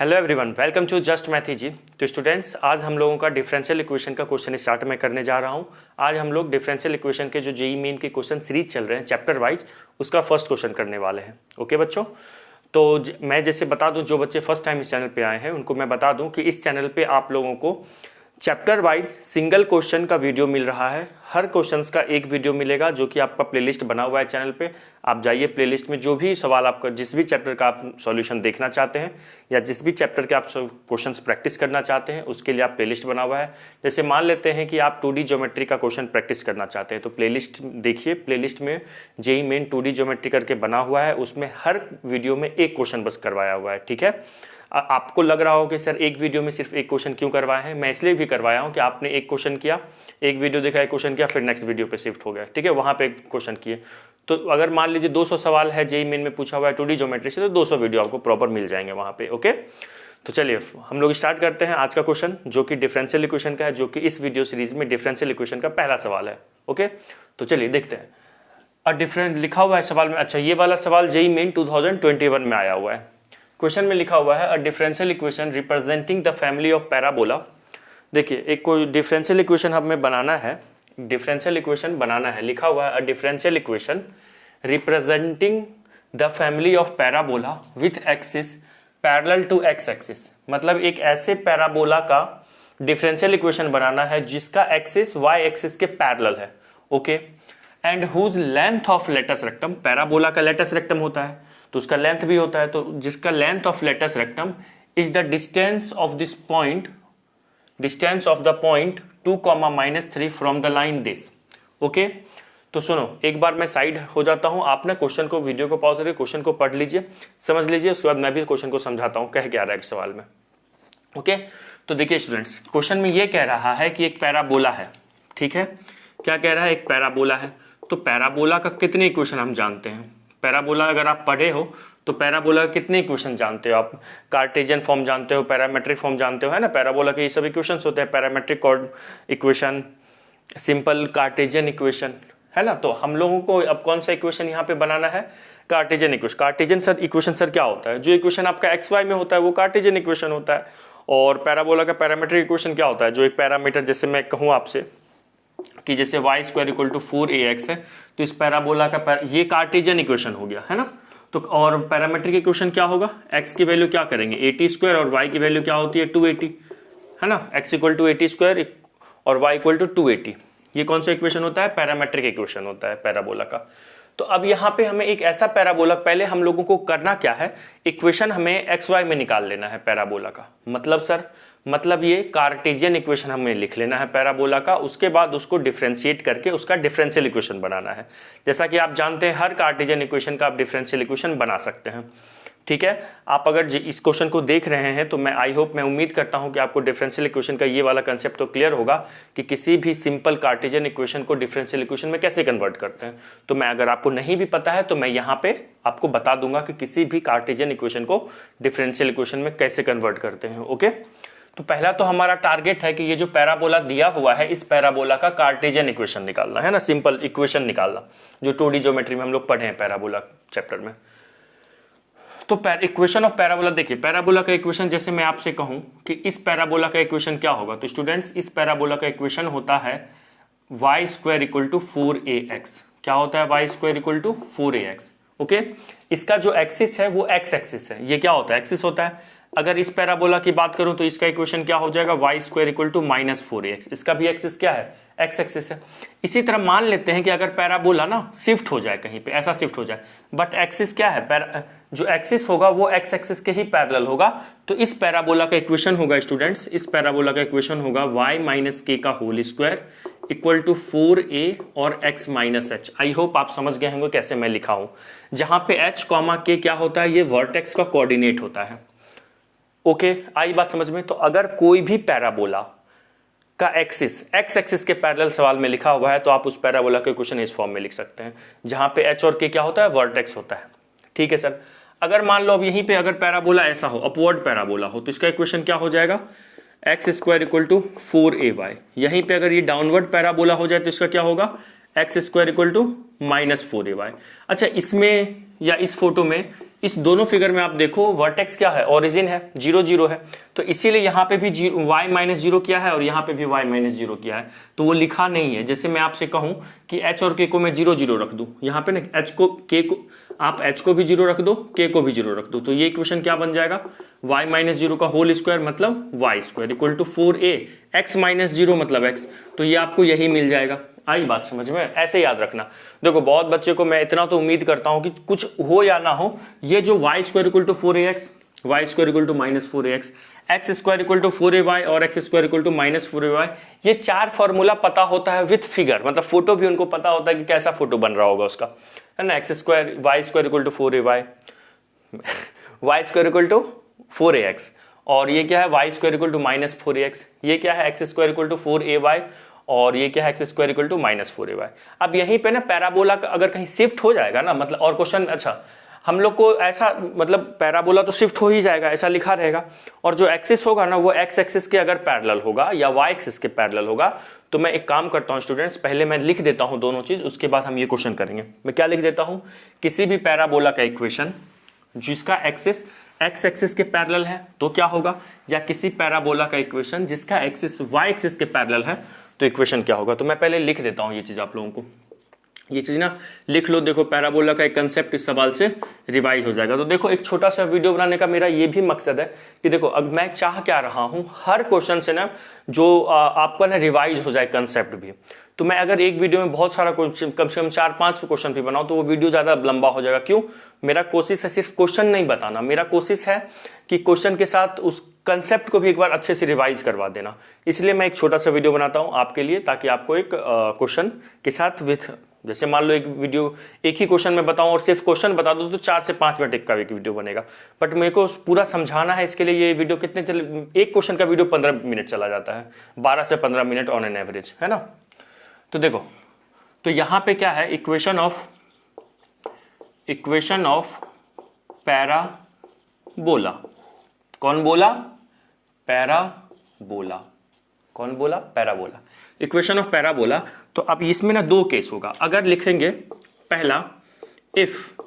Hello everyone, welcome to just मैथी जी। तो स्टूडेंट्स, आज हम लोगों का डिफरेंशियल इक्वेशन का क्वेश्चन स्टार्ट में करने जा रहा हूं। आज हम लोग डिफरेंशियल इक्वेशन के जो जेईई मेन के क्वेश्चन सीरीज चल रहे हैं चैप्टर वाइज, उसका फर्स्ट क्वेश्चन करने वाले हैं। ओके बच्चों, तो मैं जैसे बता दूं, जो बच्चे फर्स्ट टाइम इस चैनल पे आए हैं उनको मैं बता दूं कि इस चैनल पे आप लोगों को चैप्टर वाइज सिंगल क्वेश्चन का वीडियो मिल रहा है। हर क्वेश्चंस का एक वीडियो मिलेगा जो कि आपका प्लेलिस्ट बना हुआ है चैनल पे। आप जाइए प्लेलिस्ट में, जो भी सवाल आपका, जिस भी चैप्टर का आप सॉल्यूशन देखना चाहते हैं या जिस भी चैप्टर के आप क्वेश्चंस प्रैक्टिस करना चाहते हैं, उसके लिए आप प्लेलिस्ट बना हुआ है। जैसे मान लेते हैं कि आप 2D ज्योमेट्री का क्वेश्चन प्रैक्टिस करना चाहते हैं, तो प्लेलिस्ट देखिए। प्लेलिस्ट में जेईई मेन 2D ज्योमेट्री करके बना हुआ है, उसमें हर वीडियो में एक क्वेश्चन बस करवाया हुआ है। ठीक है, आपको लग रहा हो कि सर एक वीडियो में सिर्फ एक क्वेश्चन क्यों करवाया है? मैं इसलिए भी करवाया हूं कि आपने एक क्वेश्चन किया, एक वीडियो देखा, एक क्वेश्चन किया, फिर नेक्स्ट वीडियो पे शिफ्ट हो गया। ठीक है, वहां पे एक क्वेश्चन किए। तो अगर मान लीजिए 200 सवाल है जेईई मेन में पूछा हुआ है 2D ज्योमेट्री से, तो 200 वीडियो आपको प्रॉपर मिल जाएंगे वहां पे। ओके, तो चलिए हम लोग स्टार्ट करते हैं आज का क्वेश्चन, जो कि डिफरेंशियल इक्वेशन का है, जो कि इस वीडियो सीरीज में डिफरेंशियल इक्वेशन का पहला सवाल है। ओके, तो चलिए देखते हैं। डिफरेंट लिखा हुआ है सवाल में। अच्छा, ये वाला सवाल जेईई मेन 2021 में आया हुआ है। क्वेश्चन में लिखा हुआ है a differential equation representing the family of parabola. देखिए, एक कोई डिफरेंशियल इक्वेशन हमें बनाना है, डिफरेंशियल इक्वेशन बनाना है। लिखा हुआ है a differential equation representing the family of parabola with axis parallel to x axis. मतलब एक ऐसे पैराबोला का डिफरेंशियल इक्वेशन बनाना है जिसका एक्सिस वाई एक्सिस के पैरेलल है। Okay, and whose length of latus rectum, parabola का लेटस रेक्टम होता है तो उसका लेंथ भी होता है, तो जिसका length of latus rectum is the distance of this point, distance of the point 2, -3 from the line this. Okay, तो सुनो, एक बार मैं साइड हो जाता हूं। आप ना क्वेश्चन को, वीडियो को पॉज करके क्वेश्चन को पढ़ लीजिए, समझ लीजिए, उसके बाद मैं भी क्वेश्चन को समझाता हूं कह क्या रहा है सवाल में। ओके, तो देखिए स्टूडेंट्स, क्वेश्चन में ये कह रहा है कि एक पैराबोला है। ठीक है, क्या कह रहा है? एक पैराबोला है। तो पैराबोला का कितने इक्वेशन हम जानते हैं? पैराबोला अगर आप पढ़े हो तो पैराबोला का कितने इक्वेशन जानते हो आप? कार्टेशियन फॉर्म जानते हो, पैरामेट्रिक फॉर्म जानते हो, है ना? पैराबोला के ये सब इक्वेशंस होते हैं, parametric equation, simple Cartesian equation, है ना? तो हम लोगों को अब कौन सा इक्वेशन यहाँ पे बनाना है? Cartesian equation. Cartesian sir equation sir क्या होता है? जो इक्वेशन आपका एक्स वाई में होता है वो कार्टेशियन इक्वेशन होता है। और पैराबोला का पैरामेट्रिक इक्वेशन क्या होता है? जो एक पैरामीटर, जैसे मैं कहूँ आपसे कि जैसे y square equal to 4ax है, तो इस पैराबोला का ये कार्टेशियन इक्वेशन हो गया, है ना? तो और पैरामेट्रिक इक्वेशन क्या होगा? x की वैल्यू क्या करेंगे? 80 स्क्वायर, और y की वैल्यू क्या होती है? 280, है ना? x इक्वल टू 80 स्क्वायर और y इक्वल टू 280। ये कौन सा इक्वेशन होता है? पैरामेट्रिक इक्वेशन होता है पैराबोला का। तो अब यहाँ पे हमें एक ऐसा पैराबोला, पहले हम लोगों को करना क्या है, इक्वेशन हमें एक्स वाई में निकाल लेना है पैराबोला का। मतलब सर, मतलब ये कार्टेशियन इक्वेशन हमें लिख लेना है पैराबोला का, उसके बाद उसको डिफरेंशिएट करके उसका डिफरेंशियल इक्वेशन बनाना है। जैसा कि आप जानते हैं हर कार्टेशियन इक्वेशन का आप डिफरेंशियल इक्वेशन बना सकते हैं। ठीक है, आप अगर इस क्वेश्चन को देख रहे हैं तो मैं आई होप, मैं उम्मीद करता हूं कि आपको डिफरेंशियल इक्वेशन का ये वाला कंसेप्ट तो क्लियर होगा कि किसी भी सिंपल कार्टेशियन इक्वेशन को डिफरेंशियल इक्वेशन में कैसे कन्वर्ट करते हैं। तो मैं, अगर आपको नहीं भी पता है तो मैं यहाँ पे आपको बता दूंगा कि किसी भी कार्टेशियन इक्वेशन को डिफरेंशियल इक्वेशन में कैसे कन्वर्ट करते हैं। ओके, तो पहला तो हमारा टारगेट है कि ये जो पैराबोला दिया हुआ है, इस पैराबोला का कार्टेशियन इक्वेशन निकालना है ना, सिंपल इक्वेशन निकालना, जो 2D ज्योमेट्री में हम लोग पढ़े हैं पैराबोला चैप्टर में। तो इक्वेशन ऑफ पैराबोला, देखिए पैराबोला का इक्वेशन, जैसे मैं आपसे कहूं कि इस पैराबोला का इक्वेशन क्या होगा, तो स्टूडेंट्स इस पैराबोला का इक्वेशन होता है y square equal to 4ax। क्या होता है? y square equal to 4ax। Okay, इसका जो एक्सिस है वो एक्स एक्सिस है। ये क्या होता है? एक्सिस होता है। अगर इस पैराबोला की बात करूं तो इसका इक्वेशन क्या हो जाएगा? y square equal to -4ax। इसका भी एक्सिस क्या है? एक्स एक्सिस है। इसी तरह मान लेते हैं कि अगर पैराबोला ना शिफ्ट हो जाए, कहीं पे ऐसा शिफ्ट हो जाए, बट एक्सिस क्या है? जो एक्सिस होगा वो एक्स एक्सिस के ही पैरेलल होगा। तो इस पैराबोला का इक्वेशन होगा स्टूडेंट्स, इस पैराबोला का इक्वेशन होगा y माइनस के का whole square equal to 4a और x minus H. I hope आप समझ गए होंगे कैसे मैं लिखा हूं। जहां पे h कॉमा के क्या होता है? ये वर्टेक्स का कोऑर्डिनेट होता है। ओके, आई बात समझ में? तो अगर कोई भी पैराबोला का एक्सिस एक्स एक्सिस के पैरेलल सवाल में लिखा हुआ है तो आप उस पैराबोला के क्वेश्चन इस फॉर्म में लिख सकते हैं, जहां पे h और k क्या होता है? वर्टेक्स होता है। ठीक है सर, अगर मान लो अब यहीं पे अगर पैराबोला ऐसा हो, अपवर्ड पैराबोला हो, तो इसका इक्वेशन क्या हो जाएगा? X square equal to 4ay। यहीं पे अगर ये डाउनवर्ड पैराबोला हो जाए तो इसका क्या होगा? X square equal to -4ay। अच्छा, इसमें या इस फोटो में इस दोनों फिगर में आप देखो वर्टेक्स क्या है, ओरिजिन है, 0 0 है, तो इसीलिए यहाँ पे भी y माइनस जीरो किया है और यहाँ पे भी y माइनस जीरो किया है, तो वो लिखा नहीं है। जैसे मैं आपसे कहूँ कि h और k को मैं 0 0 रख दूँ, यहाँ पे ना h को k को आप h को भी 0 रख दो, k को भी 0 रख दो, तो ये इक्वेशन क्या बन जाएगा, y माइनस जीरो का होल स्क्वायर मतलब y square equal to 4a, x minus zero मतलब x, तो ये आपको यही मिल जाएगा। आई बात समझ में? ऐसे याद रखना। देखो बहुत बच्चे को मैं इतना तो उम्मीद करता हूं कि कुछ हो या ना हो, ये जो y square equal to 4ax, y square equal to minus 4ax, x square equal to 4ay और x square equal to minus 4ay, ये चार फॉर्मूला पता होता है विथ फिगर, मतलब फोटो भी उनको पता होता है कि कैसा फोटो बन रहा होगा उसका, है ना। x square y square equal to 4ay, y square equal to 4ax, और ये क्या है y square equal to minus 4ax, ये क्या है x square equal to 4ay, और ये क्या है x square equal to minus 4ay। अब यहीं पे ना पैराबोला का अगर कहीं शिफ्ट हो जाएगा ना, मतलब और क्वेश्चन, अच्छा हम लोग को ऐसा मतलब पैराबोला तो शिफ्ट हो ही जाएगा, ऐसा लिखा रहेगा, और जो एक्सिस होगा ना वो एक्स एक्सिस के अगर पैरेलल होगा या वाई एक्सिस के पैरेलल होगा, तो मैं एक काम करता हूँ स्टूडेंट्स, पहले मैं लिख देता हूँ दोनों चीज, उसके बाद हम ये क्वेश्चन करेंगे। मैं क्या लिख देता हूँ, किसी भी पैराबोला का इक्वेशन जिसका एक्सिस एक्स एक्सिस के पैरेलल है तो क्या होगा, या किसी पैराबोला का इक्वेशन जिसका एक्सिस वाई एक्सिस के पैरेलल है तो इक्वेशन क्या होगा। तो मैं पहले लिख देता हूं ये चीज आप लोगों को, ये चीज ना लिख लो। देखो पैराबोला का एक कंसेप्ट इस सवाल से रिवाइज हो जाएगा। तो देखो एक छोटा सा वीडियो बनाने का मेरा ये भी मकसद है कि देखो अब मैं चाह क्या रहा हूं, हर क्वेश्चन से ना जो आपका ना रिवाइज हो जाए कंसेप्ट भी। तो मैं अगर एक वीडियो में बहुत सारा कम से कम 4-5 क्वेश्चन भी बनाऊं तो वो वीडियो ज़्यादा लंबा हो जाएगा। क्यों? मेरा कोशिश है सिर्फ क्वेश्चन नहीं बताना, मेरा कोशिश है कि क्वेश्चन के साथ उस कंसेप्ट को भी एक बार अच्छे से रिवाइज करवा देना। इसलिए मैं एक छोटा सा वीडियो बनाता हूं आपके लिए, ताकि आपको एक क्वेश्चन के साथ विथ, जैसे मान लो एक वीडियो एक ही क्वेश्चन में बताऊं और सिर्फ क्वेश्चन बता दूं तो 4 से 5 मिनट का एक वीडियो बनेगा, बट मेरे को पूरा समझाना है, इसके लिए ये वीडियो कितने चले, एक क्वेश्चन का वीडियो 15 मिनट चला जाता है, 12 से 15 मिनट ऑन एन एवरेज, है ना। तो देखो, तो यहां पे क्या है, इक्वेशन ऑफ पैराबोला। कौन बोला? पैराबोला। कौन बोला? पैराबोला। Equation of parabola. तो अब इसमें ना दो केस होगा। अगर लिखेंगे पहला, if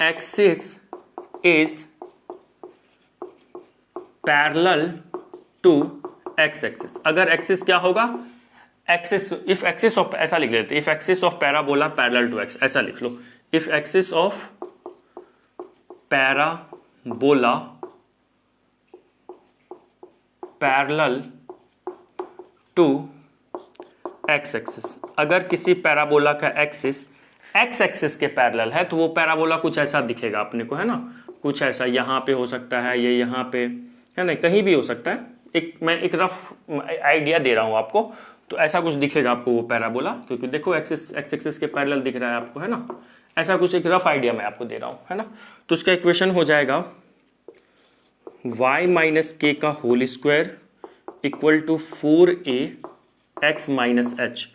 axis is parallel to x axis, अगर एक्सिस क्या होगा, एक्सिस, इफ एक्सिस ऑफ, ऐसा लिख लेते, if axis of parabola parallel to X, ऐसा लिख लो, if axis of parabola parallel to x axis, अगर किसी पैराबोला का एक्सिस एक्स एक्सिस के पैरेलल है तो वो पैराबोला कुछ ऐसा दिखेगा अपने को, है ना, कुछ ऐसा, यहाँ पे हो सकता है, ये यहाँ पे, है ना, कहीं भी हो सकता है। मैं एक रफ आइडिया दे रहा हूँ आपको, तो ऐसा कुछ दिखेगा आपको वो पैराबोला, क्योंकि देखो एक्सिस एक्स एक्सिस के पैरेलल दिख रहा है आपको, है ना, ऐसा कुछ एक रफ आइडिया मैं आपको दे रहा हूँ, है ना। तो उसका इक्वेशन हो जाएगा y माइनस के का whole square equal to 4a x minus h,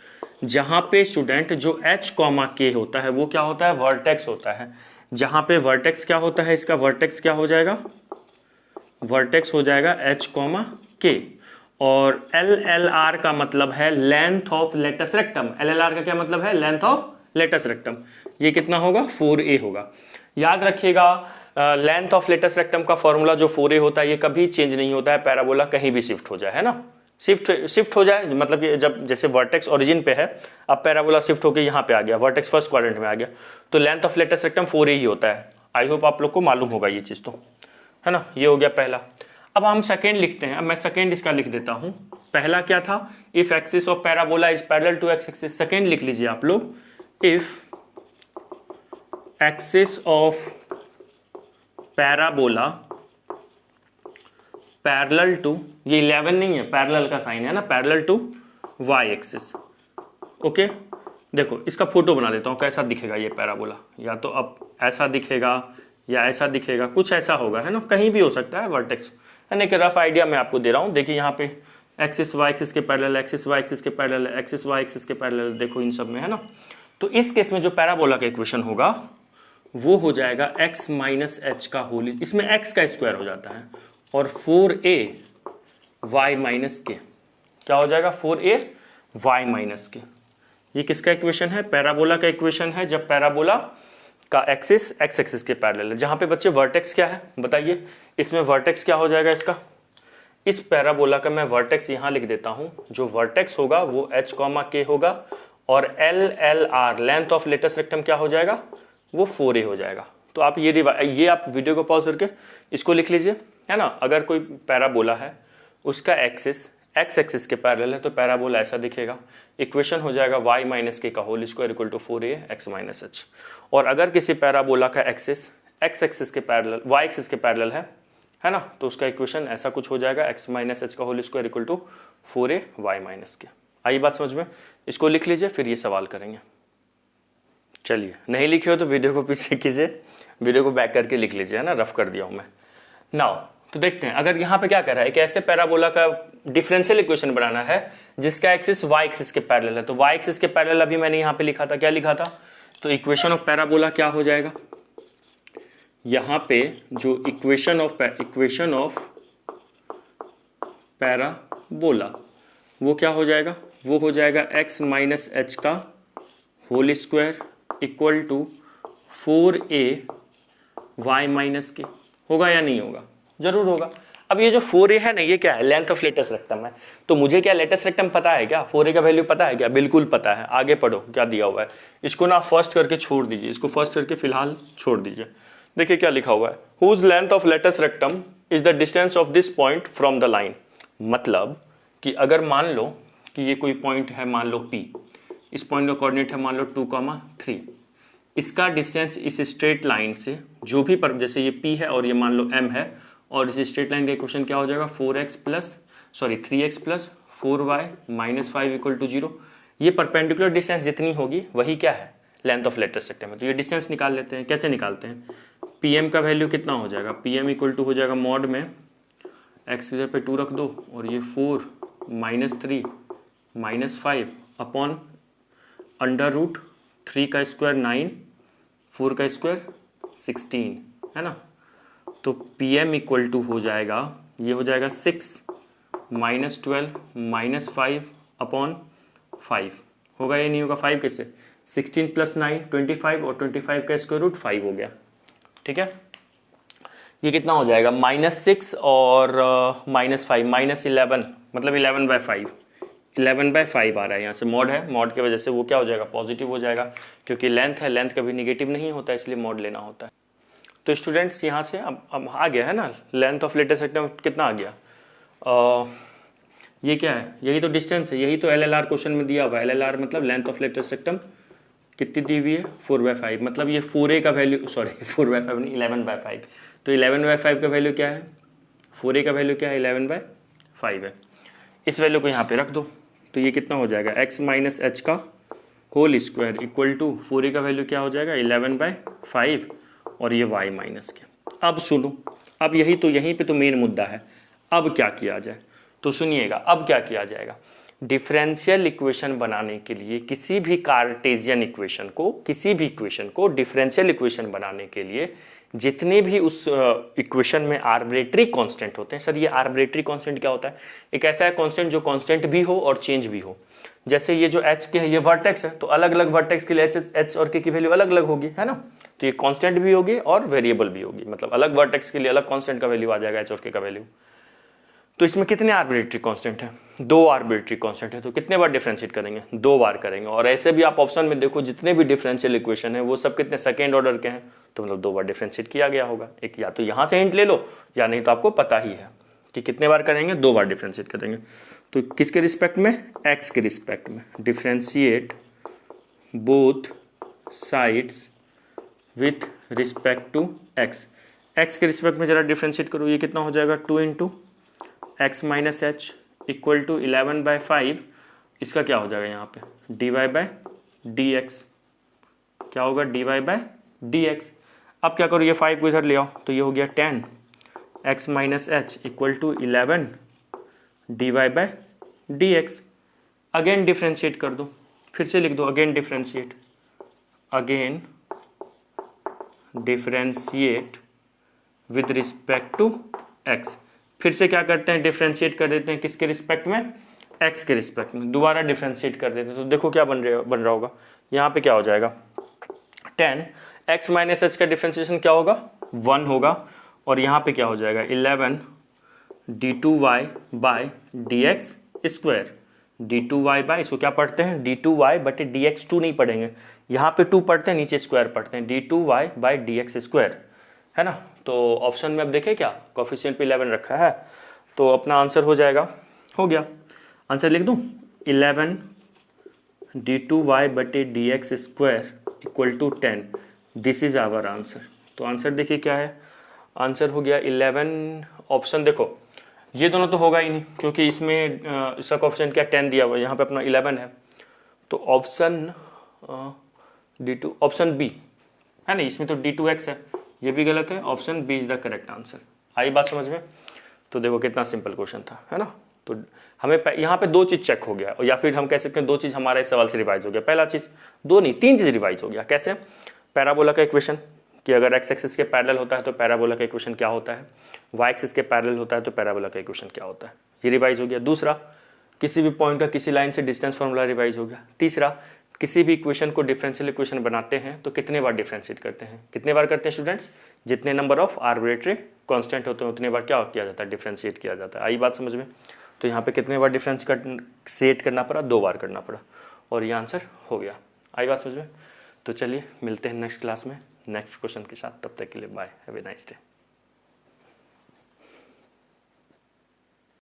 जहाँ पे स्टूडेंट जो h कॉमा के होता है वो क्या होता है, वर्टेक्स होता है। जहाँ पे वर्टेक्स क्या होता है, इसका वर्टेक्स क्या हो जाएगा, वर्टेक्स हो जाएगा h कॉमा के, और LLR का मतलब है length of latus rectum. LLR का क्या मतलब है, लेंथ ऑफ लेटस रेक्टम। ये कितना होगा, 4a होगा। याद रखिएगा लेंथ ऑफ लेटस रेक्टम का फॉर्मूला जो 4a होता है ये कभी चेंज नहीं होता है, पैराबोला कहीं भी शिफ्ट हो जाए, है ना, शिफ्ट हो जाए, मतलब कि जब जैसे वर्टेक्स ओरिजिन पे है, अब पैराबोला शिफ्ट होकर यहाँ पे आ गया, वर्टेक्स फर्स्ट क्वाड्रेंट में आ गया, तो length of latus rectum 4a ही होता है। आई होप आप लोग को मालूम होगा ये चीज़, तो है ना। ये हो गया पहला। अब हम सेकेंड लिखते हैं। अब मैं सेकेंड इसका लिख देता हूँ। पहला क्या था, if axis of parabola is parallel to x axis. Second लिख लीजिए आप लोग, if axis of parabola parallel to, ये 11 नहीं है, पैरेलल का साइन है ना, parallel to y axis. Okay, देखो इसका फोटो बना देता हूँ, कैसा दिखेगा ये पैराबोला, या तो अब ऐसा दिखेगा या ऐसा दिखेगा, कुछ ऐसा होगा, है ना, कहीं भी हो सकता है वर्टेक्स, यानी एक रफ आइडिया मैं आपको दे रहा हूँ। देखिए यहाँ पे एक्सिस वाई एक्सिस के पैरेलल, एक्सिस वाई एक्सिस के पैरेलल, एक्सिस वाई एक्सिस के पैरेलल, देखो इन सब में, है ना। तो इस केस में जो पैराबोला का इक्वेशन होगा वो हो जाएगा x माइनस एच का होल, इसमें x का स्क्वायर हो जाता है, और 4a y माइनस के, क्या हो जाएगा, 4a y माइनस के। ये किसका इक्वेशन है, पैराबोला का इक्वेशन है। जब पैराबोला का एक्सिस एक्स एक्सिस के पैरेलल है, जहाँ पे बच्चे वर्टेक्स क्या है बताइए, इसमें वर्टेक्स क्या हो जाएगा इसका, इस पैराबोला का मैं वर्टेक्स यहाँ लिख देता हूँ, जो वर्टेक्स होगा वो h, k होगा और LLR length of latus rectum क्या हो जाएगा, वो 4a हो जाएगा। तो आप ये आप वीडियो को पॉज करके इसको लिख लीजिए, है ना। अगर कोई पैराबोला है उसका एक्सिस एक्स एक्सिस के पैरेलल है तो पैराबोला ऐसा दिखेगा। इक्वेशन हो जाएगा y माइनस के का whole square equal to 4a x minus h। और अगर किसी पैराबोला का एक्सिस एक्स एक्सिस के पैरेलल y एक्सिस के पैरेलल है ना, तो उसका इक्वेशन ऐसा कुछ हो जाएगा x माइनस एच का whole square equal to 4a y minus k. आई बात समझ में, इसको लिख लीजिए फिर ये सवाल करेंगे। चलिए नहीं लिखे हो तो वीडियो को पीछे कीजिए, वीडियो को बैक करके लिख लीजिए, है ना, रफ कर दिया हूँ मैं। नाउ तो देखते हैं, अगर यहाँ पे क्या कर रहा है, एक ऐसे पैराबोला का डिफरेंशियल इक्वेशन बनाना है जिसका एक्सिस y एक्सिस के पैरेलल है। तो y एक्सिस के पैरेलल अभी मैंने यहाँ पे लिखा था, क्या लिखा था, तो इक्वेशन ऑफ पैराबोला क्या हो जाएगा, यहाँ पे जो इक्वेशन ऑफ पैराबोला वो क्या हो जाएगा, वो हो जाएगा x माइनस एच का whole square equal to 4a y minus k. होगा या नहीं होगा, जरूर होगा। अब ये जो 4a है ना, ये क्या है, लेंथ ऑफ लेटेस्ट रेक्टम है। तो मुझे क्या लेटेस्ट रेक्टम पता है क्या, 4a का वैल्यू पता है क्या, बिल्कुल पता है। आगे पढ़ो क्या दिया हुआ है, इसको ना फर्स्ट करके छोड़ दीजिए, इसको फर्स्ट करके फिलहाल छोड़ दीजिए। देखिए क्या लिखा हुआ है, whose length of latus rectum is the distance of this point from the line. मतलब कि अगर मान लो कि ये कोई पॉइंट है, मान लो P, इस पॉइंट का कोऑर्डिनेट है मान लो 2,3, इसका डिस्टेंस इस स्ट्रेट लाइन से जो भी पर, जैसे ये P है और ये मान लो M है, और इस स्ट्रेट लाइन का इक्वेशन क्या हो जाएगा, 3x plus 4y minus 5 equal to 0। ये परपेंडिकुलर डिस्टेंस जितनी होगी वही क्या है, लेंथ ऑफ लेटेस्ट रेक्टम है। तो ये डिस्टेंस निकाल लेते हैं। कैसे निकालते हैं, pm का वैल्यू कितना हो जाएगा, pm इक्वल टू हो जाएगा मॉड में x की जगह पे 2 रख दो और ये 4 minus 3 minus 5 upon under root 3 का स्क्वायर 9 4 का स्क्वायर 16, है ना। तो pm इक्वल टू हो जाएगा, ये हो जाएगा 6 माइनस 12 माइनस 5 अपॉन 5। होगा या नहीं होगा, 5 कैसे, 16 प्लस 9 25 और 25 का स्क्वायर रूट 5 हो गया। ठीक है, ये कितना हो जाएगा, -6 और -5 -11, मतलब 11/5 11/5 आ रहा है। यहाँ से मॉड है, मॉड की वजह से वो क्या हो जाएगा, पॉजिटिव हो जाएगा, क्योंकि लेंथ है, लेंथ कभी निगेटिव नहीं होता, इसलिए मॉड लेना होता है। तो स्टूडेंट्स यहाँ से अब आ गया है ना, लेंथ ऑफ लेटेस्ट रेक्टम कितना आ गया, ये क्या है, यही तो डिस्टेंस है, यही तो LLR क्वेश्चन में दिया हुआ है। LLR मतलब लेंथ ऑफ लेटेस्ट रेक्टम कितनी दी हुई है, 4/5, मतलब ये 4a का वैल्यू, सॉरी 4/5 नहीं 11/5। तो 11/5 का वैल्यू क्या है, 4a का वैल्यू क्या है, 11/5 है। इस वैल्यू को यहाँ पे रख दो, तो ये कितना हो जाएगा, x माइनस एच का whole square equal to 4a का वैल्यू क्या हो जाएगा, 11/5 और ये y माइनस के। अब सुनो, अब यहीं पे तो मेन मुद्दा है, अब क्या किया जाए, तो सुनिएगा अब क्या किया जाएगा। डिफरेंशियल इक्वेशन बनाने के लिए किसी भी कार्टेशियन इक्वेशन को डिफरेंशियल इक्वेशन बनाने के लिए जितने भी उस इक्वेशन में आर्बिट्रेरी कांस्टेंट होते हैं, सर ये आर्बिट्रेरी कांस्टेंट क्या होता है, एक ऐसा है कांस्टेंट जो कांस्टेंट भी हो और चेंज भी हो। जैसे ये जो h के है ये वर्टेक्स है, तो अलग अलग वर्टेक्स के लिए h और k की वैल्यू अलग अलग होगी, है ना। तो ये कांस्टेंट भी होगी और वेरिएबल भी होगी, मतलब अलग वर्टेक्स के लिए अलग कांस्टेंट का वैल्यू आ जाएगा, h और k का वैल्यू। तो इसमें कितने आर्बिट्रेरी कांस्टेंट है, 2 आर्बिट्रेरी कांस्टेंट है। तो कितने बार डिफरेंशिएट करेंगे, 2 बार करेंगे। और ऐसे भी आप ऑप्शन में देखो जितने भी डिफरेंशियल इक्वेशन है वो सब कितने सेकेंड ऑर्डर के हैं, तो मतलब 2 बार डिफरेंशिएट किया गया होगा। एक या तो यहाँ से हिंट ले लो या नहीं तो आपको पता ही है कि कितने बार करेंगे, 2 बार डिफरेंशिएट करेंगे। तो किसके रिस्पेक्ट में, x के रिस्पेक्ट में। Differentiate both sides with respect to x। x के रिस्पेक्ट में जरा डिफरेंशिएट करो, ये कितना हो जाएगा, 2 into x minus h equal to 11/5। इसका क्या हो जाएगा यहाँ पे, dy/dx। क्या होगा, dy/dx। अब क्या करो, ये 5 को इधर ले आओ, तो ये हो गया 10 x minus h equal to 11 dy/dx। Again differentiate कर दो, फिर से लिख दो, again differentiate with respect to x। फिर से क्या करते हैं, डिफ्रेंशिएट कर देते हैं किसके रिस्पेक्ट में, x के रिस्पेक्ट में। दोबारा डिफ्रेंशिएट कर देते हैं, तो देखो क्या बन रहा होगा, यहाँ पे क्या हो जाएगा, 10 x माइनस एच का डिफ्रेंसिएशन क्या होगा, 1 होगा, और यहाँ पे क्या हो जाएगा 11 d2y by D x square, d2y by, इसको क्या पढ़ते हैं d2y बटे dx, 2 नहीं पढ़ेंगे, यहाँ पे 2 पढ़ते हैं, नीचे स्क्वायर पढ़ते हैं, d2y by D x square, है ना। तो ऑप्शन में अब देखें क्या कोफिशिएंट पे 11 रखा है, तो अपना आंसर हो जाएगा, हो गया, आंसर लिख दूँ 11 d2y बटे d x square equal to 10, this is our answer. तो आंसर देखिए क्या है, आंसर हो गया 11, ऑप्शन देखो ये दोनों तो होगा ही नहीं क्योंकि इसमें इसका कोफिशिएंट क्या 10 दिया हुआ है, यहाँ पे अपना 11 है, तो ऑप्शन d2, ऑप्शन बी है ना, इसमें तो d2x है, ये भी गलत है, option B is the correct answer. आई बात समझ में। तो देखो कितना सिंपल क्वेश्चन था, है ना। तो हमें यहाँ पे 2 चीज़ चेक हो गया, और या फिर हम कह सकते हैं 2 चीज़ हमारा इस सवाल से रिवाइज हो गया। पहला चीज़, 2 नहीं 3 चीज़ रिवाइज हो गया। कैसे, पैराबोला का इक्वेशन कि अगर एक्स एक्सिस के पैरेलल होता है तो पैराबोला का इक्वेशन क्या होता है, वाई एक्सिस के पैरेलल होता है तो पैराबोला का इक्वेशन क्या होता है, ये रिवाइज हो गया। दूसरा, किसी भी पॉइंट का किसी लाइन से डिस्टेंस फॉर्मूला रिवाइज हो गया। तीसरा, किसी भी इक्वेशन को डिफरेंशियल इक्वेशन बनाते हैं तो कितने बार डिफरेंशिएट करते हैं, कितने बार करते हैं स्टूडेंट्स, जितने नंबर ऑफ आर्बिट्रेरी कांस्टेंट होते हैं उतने बार क्या किया जाता है, डिफरेंशिएट किया जाता है। आई बात समझ में। तो यहाँ पे कितने बार डिफरेंशिएट करना पड़ा, 2 बार करना पड़ा, और ये आंसर हो गया। आई बात समझ में। तो चलिए मिलते हैं नेक्स्ट क्लास में नेक्स्ट क्वेश्चन के साथ, तब तक के लिए bye, have a nice day.